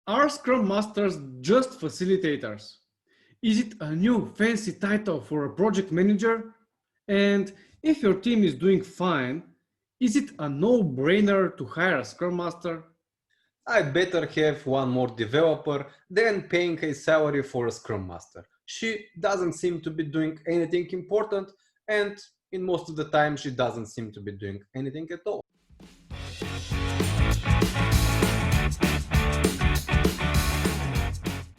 Are Scrum Masters just facilitators? Is it a new fancy title for a project manager? And if your team is doing fine, is it a no-brainer to hire a Scrum Master? I'd better have one more developer than paying a salary for a Scrum Master. She doesn't seem to be doing anything important, and in most of the time, she doesn't seem to be doing anything at all.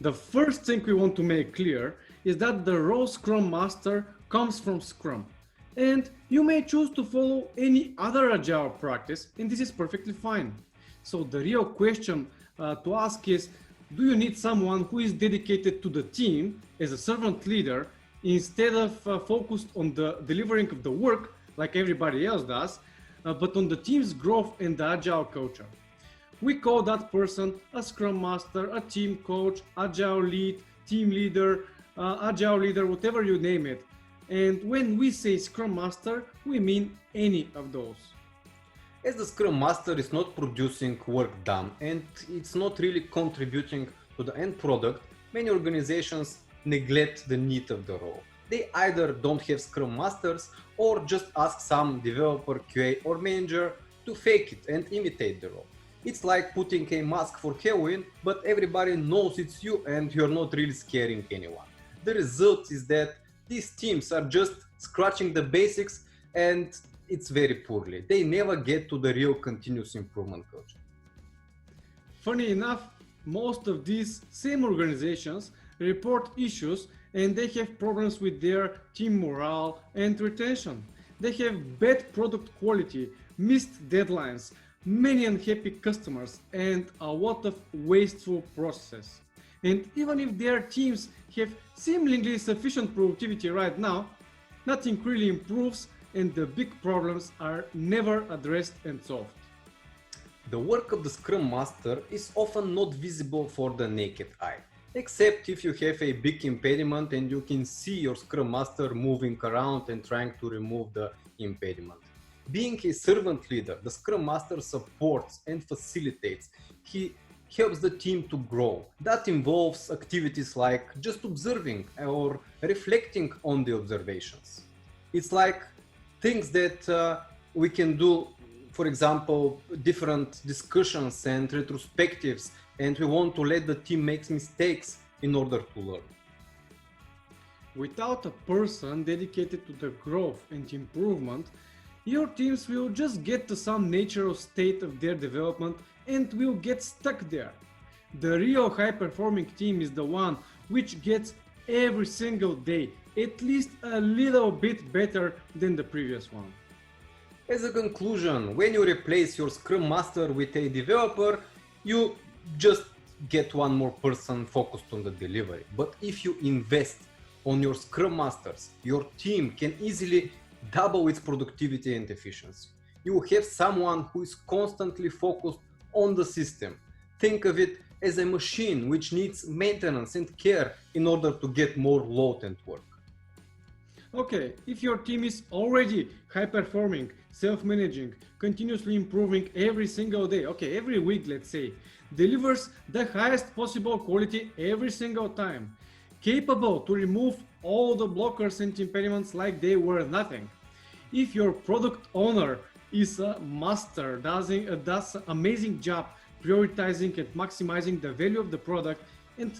The first thing we want to make clear is that the role Scrum Master comes from Scrum. And you may choose to follow any other agile practice, and this is perfectly fine. So the real question to ask is, do you need someone who is dedicated to the team as a servant leader instead of focused on the delivering of the work like everybody else does, but on the team's growth and the agile culture? We call that person a Scrum Master, a team coach, agile lead, team leader, agile leader, whatever you name it. And when we say Scrum Master, we mean any of those. As the Scrum Master is not producing work done and it's not really contributing to the end product, many organizations neglect the need of the role. They either don't have Scrum Masters or just ask some developer, QA or manager to fake it and imitate the role. It's like putting a mask for Halloween, but everybody knows it's you and you're not really scaring anyone. The result is that these teams are just scratching the basics and it's very poorly. They never get to the real continuous improvement culture. Funny enough, most of these same organizations report issues and they have problems with their team morale and retention. They have bad product quality, missed deadlines, many unhappy customers, and a lot of wasteful processes. And even if their teams have seemingly sufficient productivity right now, nothing really improves and the big problems are never addressed and solved. The work of the Scrum Master is often not visible for the naked eye, except if you have a big impediment and you can see your Scrum Master moving around and trying to remove the impediment. Being a servant leader, the Scrum Master supports and facilitates. He helps the team to grow. That involves activities like just observing or reflecting on the observations. It's like things that we can do, for example, different discussions and retrospectives, and we want to let the team make mistakes in order to learn. Without a person dedicated to the growth and improvement, your teams will just get to some natural state of their development and will get stuck there. The real high-performing team is the one which gets every single day at least a little bit better than the previous one. As a conclusion, when you replace your Scrum Master with a developer, you just get one more person focused on the delivery. But if you invest on your Scrum Masters, your team can easily double its productivity and efficiency. You will have someone who is constantly focused on the system. Think of it as a machine which needs maintenance and care in order to get more load and work. Okay, if your team is already high-performing, self-managing, continuously improving every single day, okay, every week let's say, delivers the highest possible quality every single time, capable to remove all the blockers and impediments like they were nothing. If your product owner is a master, does an amazing job prioritizing and maximizing the value of the product, and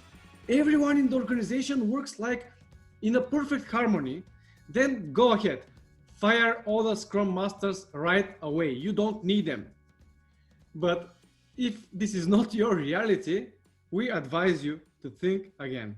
everyone in the organization works like in a perfect harmony, then go ahead, fire all the Scrum Masters right away. You don't need them. But if this is not your reality, we advise you to think again.